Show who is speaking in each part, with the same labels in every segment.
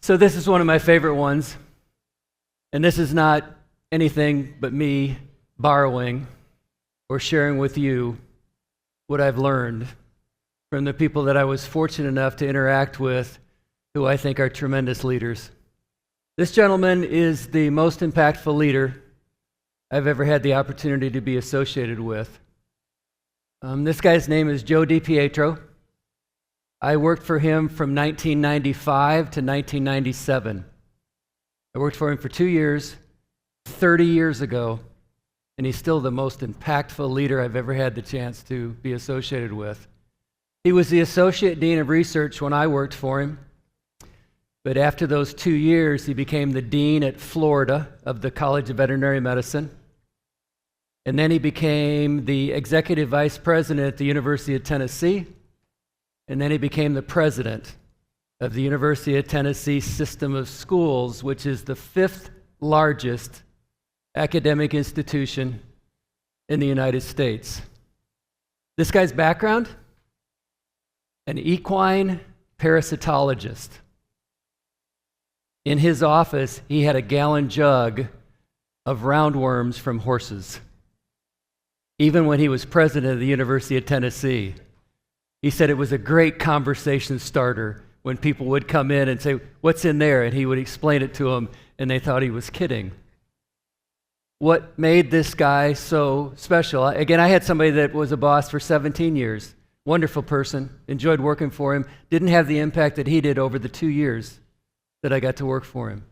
Speaker 1: So this is one of my favorite ones, and this is not anything but me borrowing or sharing with you what I've learned from the people that I was fortunate enough to interact with, who I think are tremendous leaders. This gentleman is the most impactful leader I've ever had the opportunity to be associated with. This guy's name is Joe DiPietro. I worked for him from 1995 to 1997. I worked for him for 2 years, 30 years ago, and he's still the most impactful leader I've ever had the chance to be associated with. He was the Associate Dean of Research when I worked for him, but after those 2 years, he became the Dean at Florida of the College of Veterinary Medicine, and then he became the Executive Vice President at the University of Tennessee, and then he became the President of the University of Tennessee System of Schools, which is the 5th largest academic institution in the United States. This guy's background? An equine parasitologist. In his office, he had a gallon jug of roundworms from horses. Even when he was president of the University of Tennessee, he said it was a great conversation starter when people would come in and say, "What's in there?" And he would explain it to them, and they thought he was kidding. What made this guy so special? Again, I had somebody that was a boss for 17 years. Wonderful person, enjoyed working for him, didn't have the impact that he did over the 2 years that I got to work for him.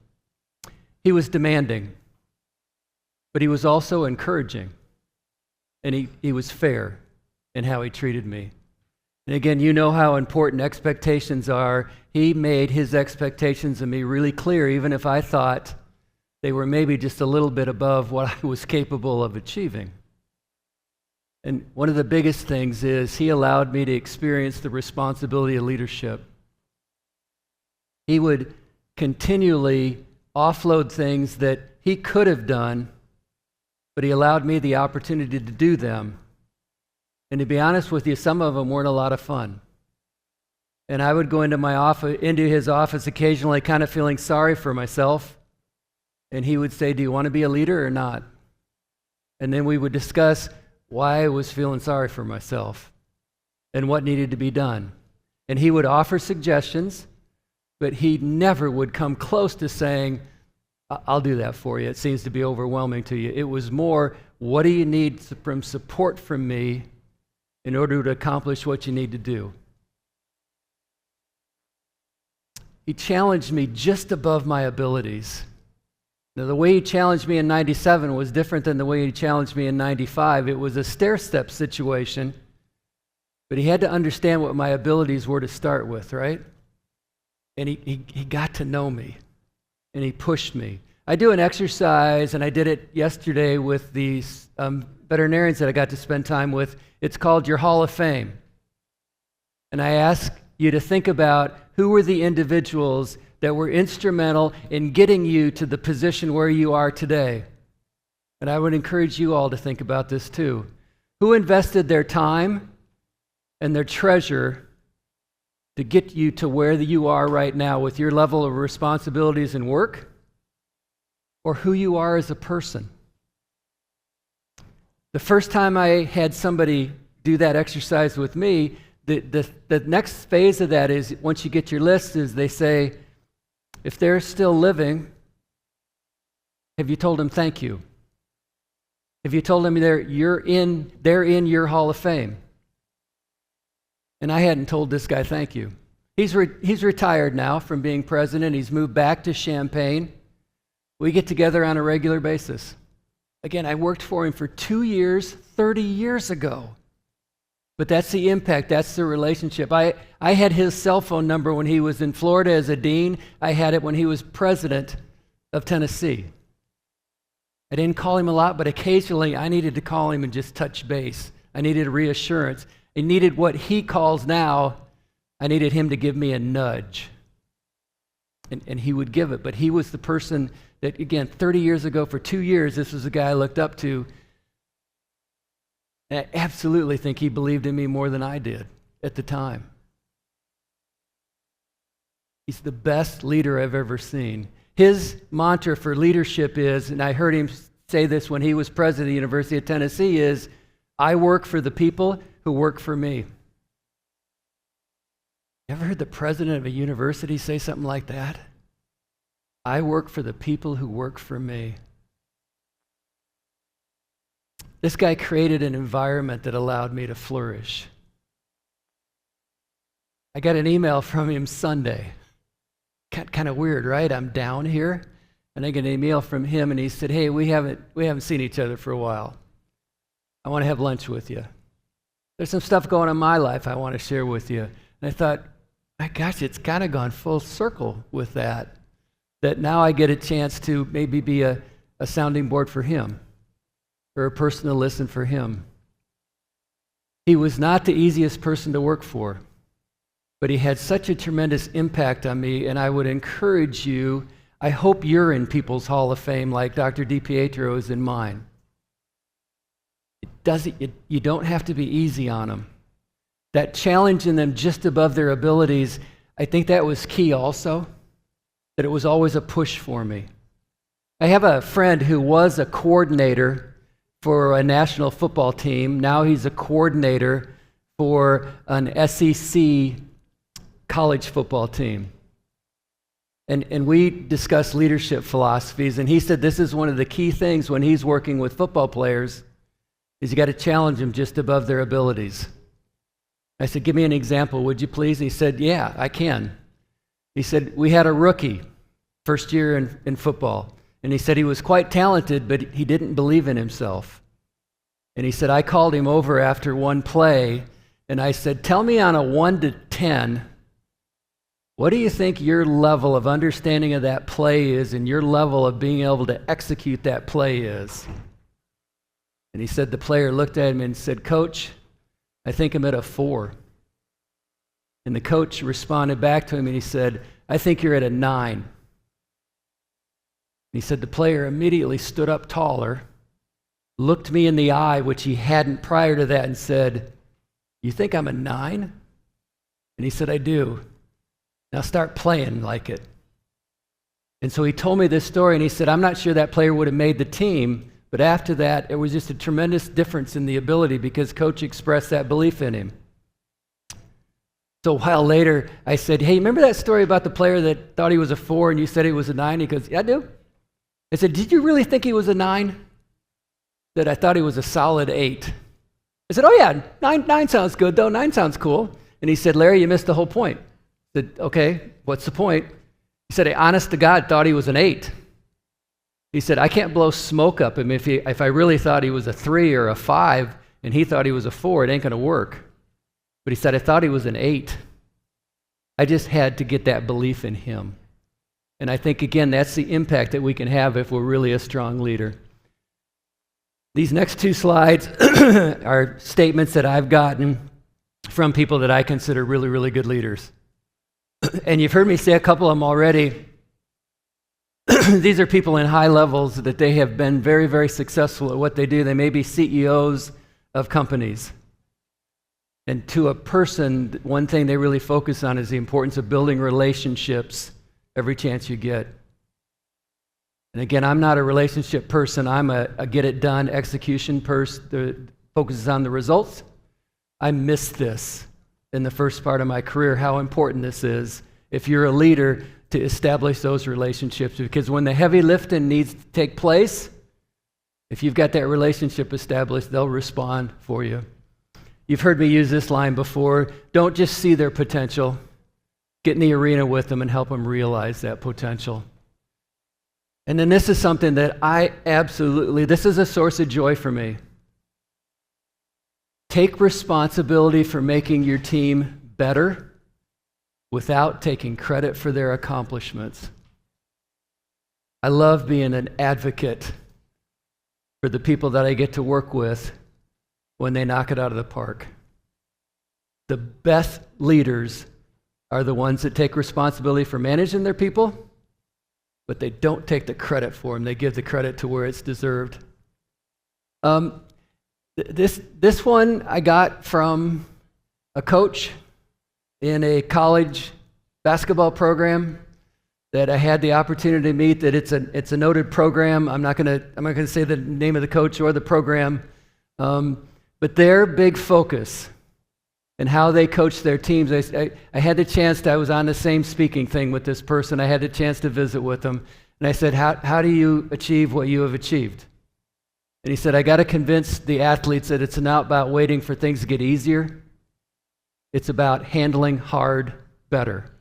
Speaker 1: He was demanding, but he was also encouraging, and he was fair in how he treated me. And again, you know how important expectations are. He made his expectations of me really clear, even if I thought they were maybe just a little bit above what I was capable of achieving. And one of the biggest things is he allowed me to experience the responsibility of leadership. He would continually offload things that he could have done, but he allowed me the opportunity to do them. And to be honest with you, some of them weren't a lot of fun. And I would go into his office occasionally kind of feeling sorry for myself. And he would say, "Do you want to be a leader or not?" And then we would discuss why I was feeling sorry for myself and what needed to be done. And he would offer suggestions, but he never would come close to saying, "I'll do that for you. It seems to be overwhelming to you." It was more, what do you need from support from me in order to accomplish what you need to do? He challenged me just above my abilities. Now, the way he challenged me in 97 was different than the way he challenged me in 95. It was a stair-step situation, but he had to understand what my abilities were to start with, right? And he got to know me, and he pushed me. I do an exercise, and I did it yesterday with these veterinarians that I got to spend time with. It's called your Hall of Fame. And I ask you to think about who were the individuals that were instrumental in getting you to the position where you are today. And I would encourage you all to think about this too. Who invested their time and their treasure to get you to where you are right now with your level of responsibilities and work, or who you are as a person? The first time I had somebody do that exercise with me, the next phase of that is, once you get your list, is they say, if they're still living, have you told them thank you? Have you told them they're in your Hall of Fame? And I hadn't told this guy thank you. He's retired now from being president. He's moved back to Champaign. We get together on a regular basis. Again, I worked for him for 2 years, 30 years ago. But that's the impact, that's the relationship. I had his cell phone number when he was in Florida as a dean. I had it when he was president of Tennessee. I didn't call him a lot, but occasionally I needed to call him and just touch base. I needed a reassurance. I needed what he calls now, I needed him to give me a nudge. And he would give it, but he was the person that, again, 30 years ago, for 2 years, this was the guy I looked up to. And I absolutely think he believed in me more than I did at the time. He's the best leader I've ever seen. His mantra for leadership is, and I heard him say this when he was president of the University of Tennessee, is, I work for the people who work for me. You ever heard the president of a university say something like that? I work for the people who work for me. This guy created an environment that allowed me to flourish. I got an email from him Sunday. Kind of weird, right? I'm down here, and I get an email from him, and he said, hey, we haven't seen each other for a while. I want to have lunch with you. There's some stuff going on in my life I want to share with you. And I thought, my gosh, it's kind of gone full circle with that now I get a chance to maybe be a sounding board for him, or a person to listen for him. He was not the easiest person to work for, but he had such a tremendous impact on me, and I would encourage you, I hope you're in people's Hall of Fame like Dr. DiPietro is in mine. You don't have to be easy on them. That challenging them just above their abilities, I think that was key also, that it was always a push for me. I have a friend who was a coordinator for a national football team. Now he's a coordinator for an SEC college football team. And we discussed leadership philosophies, and he said this is one of the key things when he's working with football players, is you got to challenge them just above their abilities. I said, give me an example, would you please? And he said, yeah, I can. He said, we had a rookie, first year in football, and he said he was quite talented, but he didn't believe in himself. And he said, I called him over after one play, and I said, tell me on a 1 to 10, what do you think your level of understanding of that play is and your level of being able to execute that play is? And he said the player looked at him and said, Coach, I think I'm at a 4. And the coach responded back to him and he said, I think you're at a 9. And he said the player immediately stood up taller, looked me in the eye, which he hadn't prior to that, and said, you think I'm a 9? And he said, I do. Now start playing like it. And so he told me this story, and he said, I'm not sure that player would have made the team, but after that, it was just a tremendous difference in the ability because coach expressed that belief in him. So a while later, I said, hey, remember that story about the player that thought he was a 4 and you said he was a 9? He goes, yeah, I do. I said, did you really think he was a 9? That I thought he was a solid 8. I said, oh yeah, 9 sounds good though, 9 sounds cool. And he said, Larry, you missed the whole point. I said, okay, what's the point? He said, I honest to God thought he was an 8. He said, I can't blow smoke up him if I really thought he was a 3 or a 5 and he thought he was a 4, it ain't gonna work. But he said, I thought he was an 8. I just had to get that belief in him. And I think, again, that's the impact that we can have if we're really a strong leader. These next 2 slides are statements that I've gotten from people that I consider really, really good leaders. And you've heard me say a couple of them already. These are people in high levels that they have been very, very successful at what they do. They may be CEOs of companies. And to a person, one thing they really focus on is the importance of building relationships every chance you get. And again, I'm not a relationship person. I'm a get-it-done execution person that focuses on the results. I missed this in the first part of my career, how important this is if you're a leader to establish those relationships. Because when the heavy lifting needs to take place, if you've got that relationship established, they'll respond for you. You've heard me use this line before. Don't just see their potential. Get in the arena with them and help them realize that potential. And then this is something that this is a source of joy for me. Take responsibility for making your team better without taking credit for their accomplishments. I love being an advocate for the people that I get to work with when they knock it out of the park. The best leaders are the ones that take responsibility for managing their people, but they don't take the credit for them. They give the credit to where it's deserved. This one I got from a coach in a college basketball program that I had the opportunity to meet, that it's a noted program. I'm not gonna say the name of the coach or the program, but their big focus and how they coach their teams. I had the chance I was on the same speaking thing with this person. I had the chance to visit with them, and I said, how do you achieve what you have achieved? And he said, I got to convince the athletes that it's not about waiting for things to get easier. It's about handling hard better.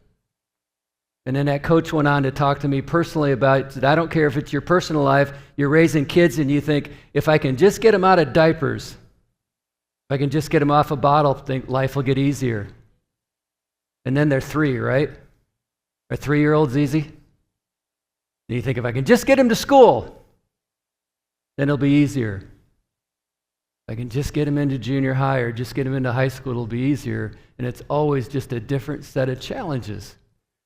Speaker 1: And then that coach went on to talk to me personally about, said, I don't care if it's your personal life, you're raising kids and you think, if I can just get them out of diapers, if I can just get them off a bottle, think life will get easier. And then they're 3, right? Are 3-year-olds easy? And you think, if I can just get them to school, then it'll be easier. If I can just get them into junior high or just get them into high school, it'll be easier. And it's always just a different set of challenges.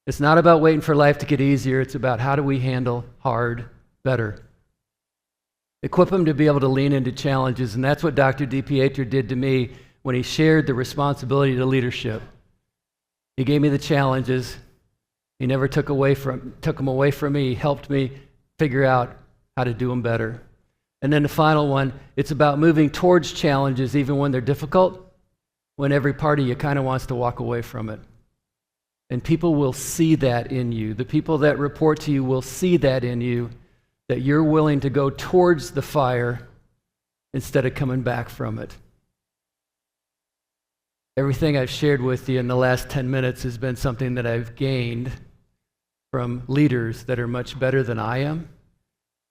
Speaker 1: It's not about waiting for life to get easier. It's about how do we handle hard better. Equip them to be able to lean into challenges. And that's what Dr. DiPietro did to me when he shared the responsibility to leadership. He gave me the challenges. He never took them away from me. He helped me figure out how to do them better. And then the final one, it's about moving towards challenges even when they're difficult, when every part of you kind of wants to walk away from it. And people will see that in you. The people that report to you will see that in you, that you're willing to go towards the fire instead of coming back from it. Everything I've shared with you in the last 10 minutes has been something that I've gained from leaders that are much better than I am,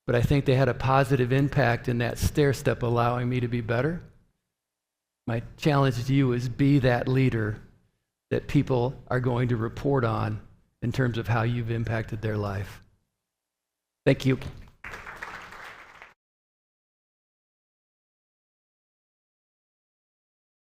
Speaker 1: but I think they had a positive impact in that stair step allowing me to be better. My challenge to you is be that leader that people are going to report on in terms of how you've impacted their life. Thank you.